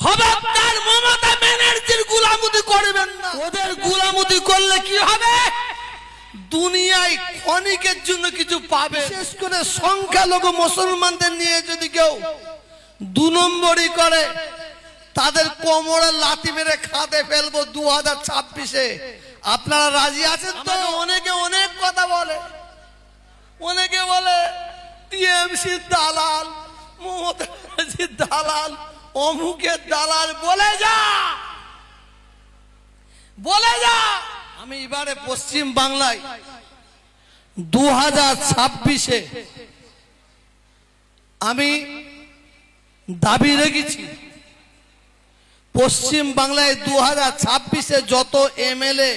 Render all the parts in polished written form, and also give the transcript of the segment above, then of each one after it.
খবরদার মমতা ব্যানার্জির গোলামতি করবেন না। ওদের গোলামতি করলে কি হবে? দুনিয়ায় ক্ষণিকের জন্য কিছু পাবে। বিশেষ করে সংখ্যালঘু মুসলমানদের নিয়ে যদি কেউ দু নম্বরই করে, তাদের কোমরে লাথি মেরে খাতে ফেলবো 2026-এ। আপনারা রাজি আছেন তো? অনেকে অনেক কথা বলে, অনেকে বলে টিএমসি দালাল, মমতা ব্যানার্জির দালাল, অমুকের দালাল। বলে যা, বলে যা। আমি এবারে পশ্চিম বাংলায় 2026-এ আমি দাবি রেখেছি, পশ্চিম বাংলায় 2026-এ যত এমএলএ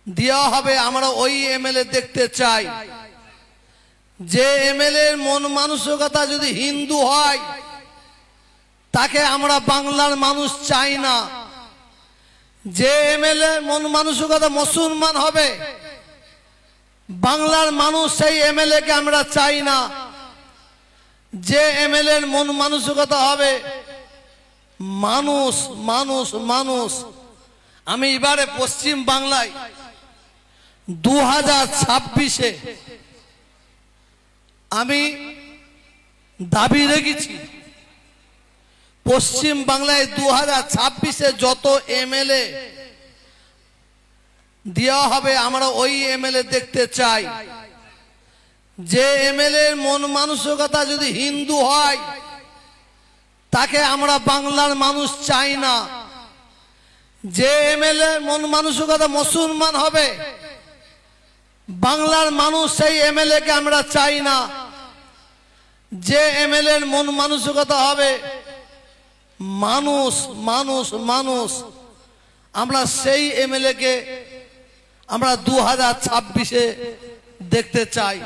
দেওয়া হবে, আমরা ওই এমএলএ দেখতে চাই যে এমএলএর মন মানসিকতা যদি হিন্দু হয়, তাকে আমরা বাংলার মানুষ চাই না। যে এমএলএ মন মানসিকতা মুসলমান হবে, বাংলার মানুষ সেই এমএলএ কে আমরা চাই না। যে এমএলএ মন মানসিকতা হবে মানুষ মানুষ মানুষ। আমি এবারে পশ্চিম বাংলায় 2026-এ আমি দাবি রেখেছি, পশ্চিম বাংলায় 2026-এ যত এমএলএ দেওয়া হবে, আমরা ওই এমএলএ দেখতে চাই যে এমএলএর মন মানসিকতা যদি হিন্দু হয়, তাকে আমরা বাংলার মানুষ চাই না। যে এমএলএ মন মানসিকতা মুসলমান হবে, বাংলার মানুষ সেই এমএলএ কে আমরা চাই না। যে এমএলএ মন মানসিকতা হবে মানুষ মানুষ মানুষ, আমরা সেই এমএলএ কে আমরা 2026-এ দেখতে চাই।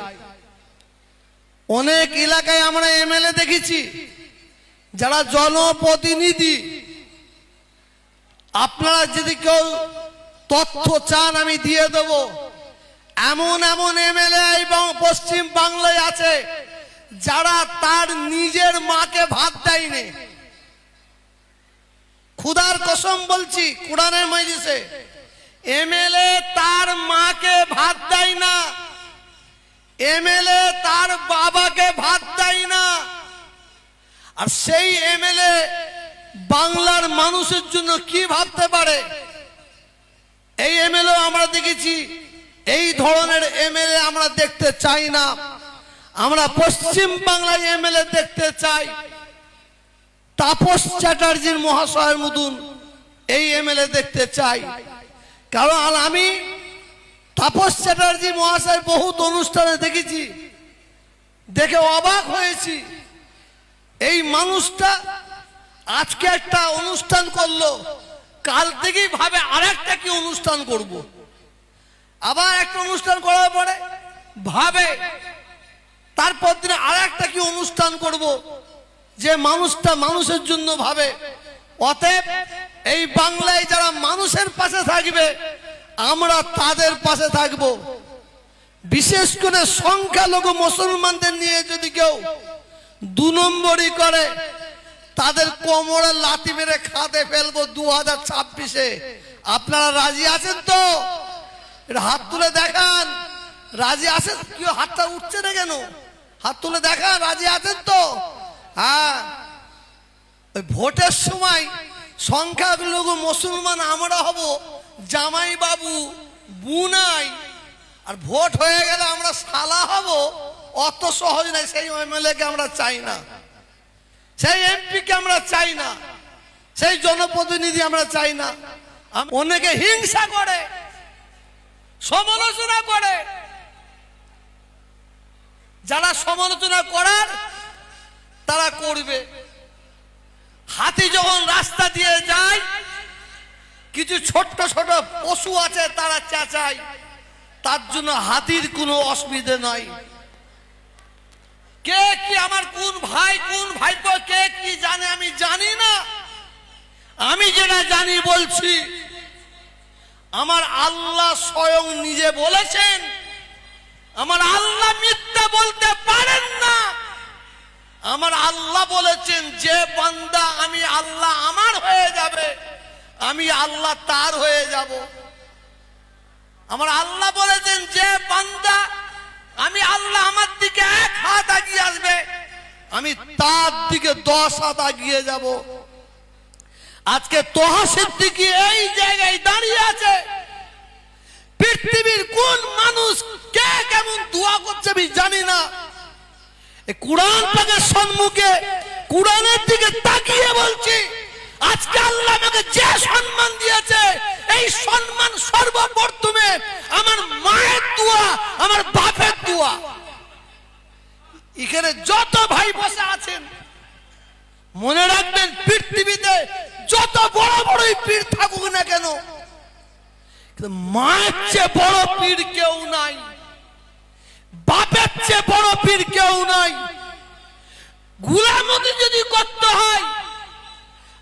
অনেক এলাকায় আমরা এমএলএ দেখেছি যারা জনপ্রতিনিধি। আপনারা যদি কেউ তথ্য চান আমি দিয়ে দেব। এমন এমন এমএলএ এবং পশ্চিম বাংলায় আছে যারা তার নিজের মাকে ভাত দেয়নি। খুদার কসম বলছি, কোরআনের মজলিসে এমএলএ তার মাকে ভাত দেয় না, এমএলএ তার বাবাকে ভাত দেয় না। আর সেই এমএলএ বাংলার মানুষের জন্য কি ভাবতে পারে? এই এমএলএ আমরা দেখেছি। এই ধরনের এমএলএ আমরা দেখতে চাই না। আমরা পশ্চিম বাংলায় এমএলএ দেখতে চাই তাপস চ্যাটার্জির মহাশয়ের মতন এই এমএলএ দেখতে চাই। কারণ আমি তাপস চ্যাটার্জি মহাশয় বহুত অনুষ্ঠানে দেখেছি, দেখে অবাক হয়েছি। এই মানুষটা আজকে একটা অনুষ্ঠান করলো, কাল থেকেই ভাবে আরেকটা কি অনুষ্ঠান করব। আবার একটা অনুষ্ঠান করার পরে ভাবে তারপর দিনে আরেকটা কি অনুষ্ঠান করব। যে মানুষটা মানুষের জন্য ভাবে। অতএব এই বাংলায় যারা মানুষের পাশে থাকবে, আমরা তাদের পাশে থাকব। বিশেষ করে সংখ্যালঘু মুসলমানদের নিয়ে যদি কেউ দু নম্বরই করে, তাদের কোমরে লাথি মেরে খাতে ফেলবো 2026-এ। আপনারা রাজি আছেন তো? হাত তুলে দেখান, রাজি আছেন? কেউ হাতটা উঠছে না কেন? হাত তুলে দেখান, রাজি আছেন তো? হ্যাঁ, ওই ভোটের সময় সংখ্যালঘু মুসলমান আমরা হব জামাই বাবু বুনাই, আর ভোট হয়ে গেলে আমরা শালা হব। অত সহজ নাই। সেই এমএলএ কে আমরা চাই না, সেই এমপি কে আমরা চাই না, সেই জনপ্রতিনিধি আমরা চাই না। অনেকে হিংসা করে, সমালোচনা করে। যারা সমালোচনা করার তারা করবে। হাতি যখন রাস্তা দিয়ে যায়, কিছু ছোট্ট ছোট পশু আছে তারা চেঁচায়, তার জন্য হাতির কোনো অসুবিধা নাই। কে কি আমার কোন ভাই কোন ভাইপো কে কি জানে আমি জানি না। আমি যেটা জানি বলছি। আমার আল্লাহ স্বয়ং নিজে বলেছেন, আমার আল্লাহ মিথ্যা বলতে পারেন না। আমার আল্লাহ বলেছেন, যে বান্দা আল্লাহ আমার হয়ে যাবে, আমি আল্লাহ তার হয়ে যাব। আমার আল্লাহ বলেছেন যে বান্দা আমি আল্লাহ আমার দিকে 1 হাত এগিয়ে আসবে, আমি তার দিকে 10 হাত এগিয়ে যাব। আজকে তোহা সিদ্দিকী এই জায়গায় দাঁড়িয়ে আছে। পৃথিবীর কোন মানুষ কে কেমন দোয়া করছে আমি জানি না। এই কুরআন পাকের সম্মুখে কুরআনের দিকে তাকিয়ে বলছি, আজকে আল্লাহ আমাকে যে সম্মান দিয়েছে, এই সম্মান সর্বপ্রথমে আমার মায়ের দোয়া, আমার বাপের দোয়া। এখানে যত ভাই বসে আছেন মনে রাখবেন, পৃথিবীতে যত বড় বড়ই পীর থাকুক না কেন, মায়ের চেয়ে বড় পীর কেউ নাই, বাপের চেয়ে বড় পীর কেউ নাই। গোলামতি যদি করতে হয়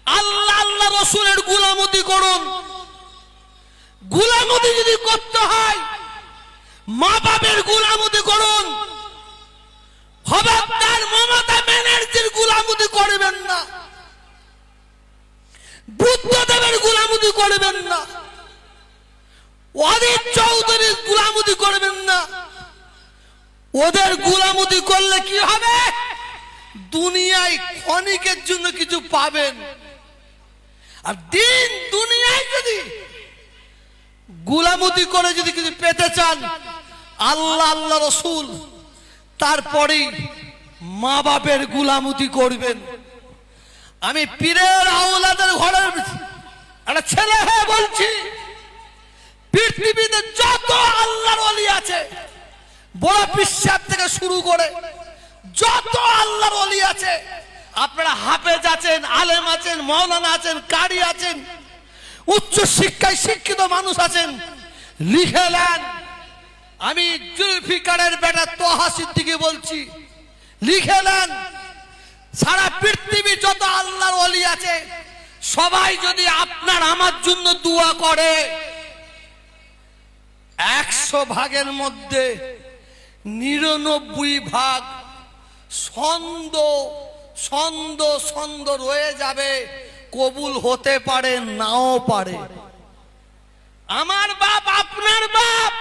আল্লাহ আল্লাহ রসুলের গোলামতি করুন। গোলামতি যদি করতে হয় মা বাপের গোলামতি করুন। খবরদার মমতা ব্যানার্জির গোলামতি করবেন না, বুদ্ধদেবের গোলামতি করবেন না, অজিত চৌধুরীর গোলামতি করবেন না। ওদের গোলামতি করলে কি হবে? দুনিয়ায় ক্ষণিকের জন্য কিছু পাবেন, আর দিন দুনিয়ায় যদি গোলামতি করে যদি কিছু পেতে চান, আল্লাহ আল্লাহ রসুল তারপরে মা বাপের গোলামতি করবেন। আমি পীরের আওলাদের ঘরের একটা ছেলে হয়ে বলছি, পৃথিবীতে যত আল্লাহর ওলি আছে, বড় পিসাব থেকে শুরু করে যত আল্লাহর ওলি আছে, আপনারা হাফেজ আছেন, আলেম আছেন, মাওলানা আছেন, কারি আছেন, উচ্চ শিক্ষায় শিক্ষিত মানুষ আছেন, লিখে নেন। আমি জুলফিকারের বেটা তোহা সিদ্দিকী বলছি, লিখে নেন। সারা পৃথিবী যত আল্লাহর ওলি আছে সবাই যদি আপনার আমার জন্য দোয়া করে, 100 ভাগের মধ্যে 99 ভাগ ছন্দ রয়ে যাবে, কবুল হতে পারে নাও পারে। আমার বাপ আপনার বাপ,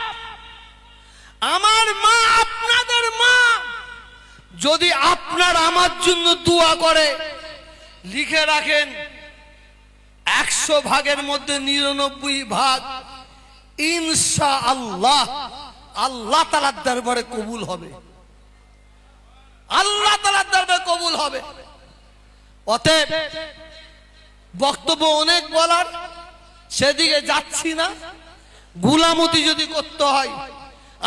আমার মা আপনাদের মা যদি আপনার আমার জন্য দোয়া করে, লিখে রাখেন 100 ভাগের মধ্যে 99 ভাগ ইনশাআল্লাহ আল্লাহ তাআলার দরবারে কবুল হবে, আল্লাহ তাআলার দরবারে কবুল হবে। অতএব বক্তব্য অনেক বলার, সেদিকে যাচ্ছি না। গোলামতি যদি করতে হয়,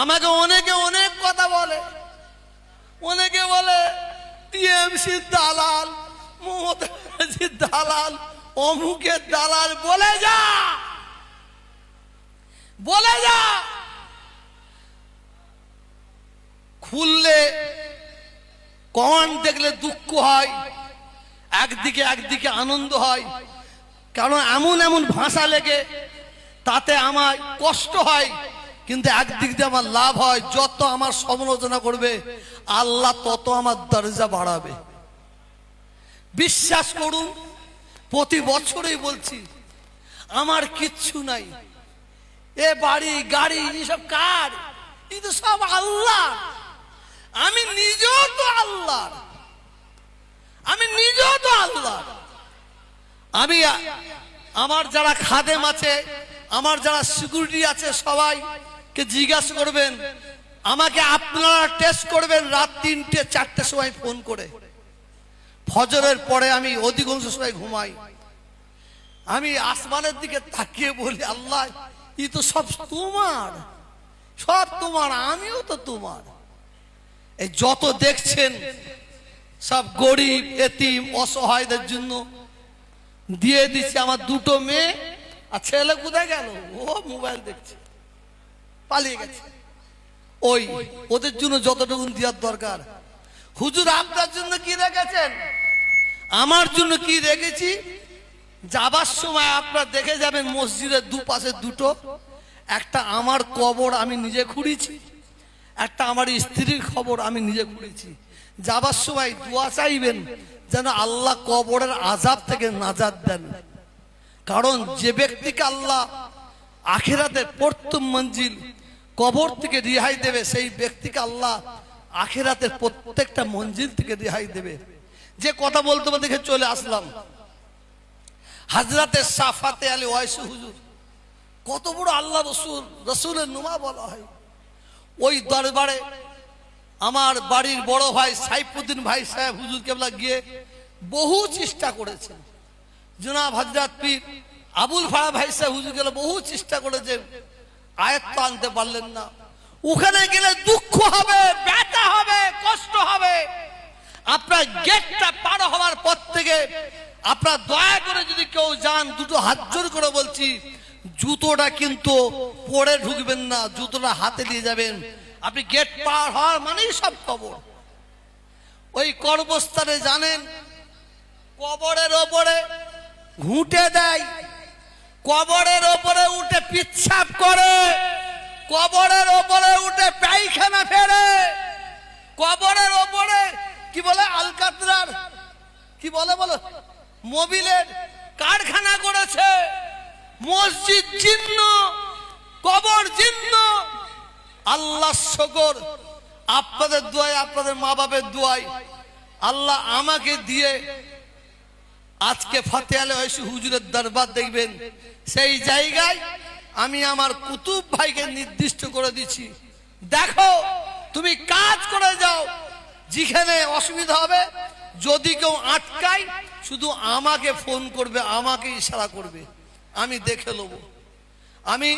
আমাকে অনেকে অনেক কথা বলে, অনেকে বলে টিএমসি দালাল, মমতা ব্যানার্জির দালাল, অমুকের দালাল। বলে যা, বলে যা। খুললে কমেন্ট দেখলে দুঃখ হয়, একদিকে আনন্দ হয়, কারণ এমন এমন ভাষা লেগে তাতে আমার কষ্ট হয়, কিন্তু একদিক দিয়ে আমার লাভ হয়। যত আমার সমালোচনা করবে আল্লাহ তত আমার দরজা বাড়াবে। বিশ্বাস করুন, প্রতি বছরই বলছি আমার কিচ্ছু নাই, এ বাড়ি গাড়ি এসব কার? কিন্তু সব আল্লাহ। আমি নিজেও তো আল্লাহ, আমি নিজেও তো আল্লাহ। আমি আমার যারা খাদেম আছে, আমার যারা সিকিউরিটি আছে, সবাইকে জিজ্ঞাসা করবেন, আমাকে আপনারা টেস্ট করবেন রাত 3টে 4টের সময় ফোন করে। ফজরের পরে আমি অধিকাংশ সময় ঘুমাই। আমি আসমানের দিকে তাকিয়ে বলি, আল্লাহ ই তো সব তোমার, সব তোমার, আমিও তো তোমার। এই যত দেখছেন সব গরিব এতিম অসহায়দের জন্য দিয়ে দিচ্ছি। আমার 2টো মেয়ে, আর ছেলে কোথায় গেল? ও মোবাইল দেখছে, পালিয়ে গেছে। ওদের জন্য যতটুকু দেওয়ার দরকার। হুজুর আপনার জন্য কি রেখেছেন? আমার জন্য কি রেখেছি? যাবার সময় আপনারা দেখে যাবেন মসজিদের দুপাশে 2টো, একটা আমার কবর আমি নিজে খুঁড়েছি, একটা আমার স্ত্রীর খবর আমি নিজে খুঁড়েছি। যাবার সময় দোয়া চাইবেন যেন আল্লাহ কবরের আযাব থেকে নাজাত দেন। কারণ যে ব্যক্তিকে আল্লাহ আখিরাতের প্রথম মঞ্জিল কবর থেকে রেহাই দেবে, সেই ব্যক্তিকে আল্লাহ আখিরাতের প্রত্যেকটা মঞ্জিল থেকে রেহাই দেবে। যে কথা বলতে বলতে চলে আসলাম হযরতে শাফাতে আলী ওয়াইসি হুজুর, কত বড় আল্লাহ রসুলের নুমা বলা হয়। ওই দরবারে আমার বাড়ির বড় ভাই সাইফুদ্দিন ভাই সাহেব হুজুর কেবলা গিয়ে বহু চেষ্টা করেছেন। জনাব হযরত পীর আবুল ফারা ভাই সাহেব হুজুর গেলে বহু চেষ্টা করেছেন, আয়াত আনতে পারলেন না। ওখানে গেলে দুঃখ হবে, ব্যথা হবে, কষ্ট হবে। আপনার গেটটা পার হওয়ার পর থেকে আপনার দয়া করে যদি কেউ যান, দুটো হাত জোর করে বলছি, জুতোটা কিন্তু পরে ঢুকবেন না, জুতোটা হাতে নিয়ে যাবেন। আপনি গেট পার হওয়ার মানেই সব কবর। ওই কর্মস্থানে জানেন কবরের ওপরে ঘুঁটে দেয়, কবরের ওপরে উঠে পিচ্ছাপ করে, কবরের ওপরে উঠে পায়খানা ফেরে, কবরের ওপরে কি বলে আলকাতরার কি বলে বলো মোবিলের কারখানা করেছে। মসজিদ জীর্ণ, কবর জীর্ণ। আল্লাহ শুকর, আপনাদের দোয়ায়, আপনাদের মা বাপের দোয়ায় আল্লাহ আমাকে দিয়ে আজকে ফাতে আলী ওয়াইসি হুজুরের দরবার দেখবেন। সেই জায়গায় আমি আমার কুতুব ভাইকে নির্দিষ্ট করে দিচ্ছি, দেখো তুমি কাজ করে যাও, যেখানে অসুবিধা হবে যদি কেউ আটকায় শুধু আমাকে ফোন করবে, আমাকে ইশারা করবে, আমি দেখে নেব। আমি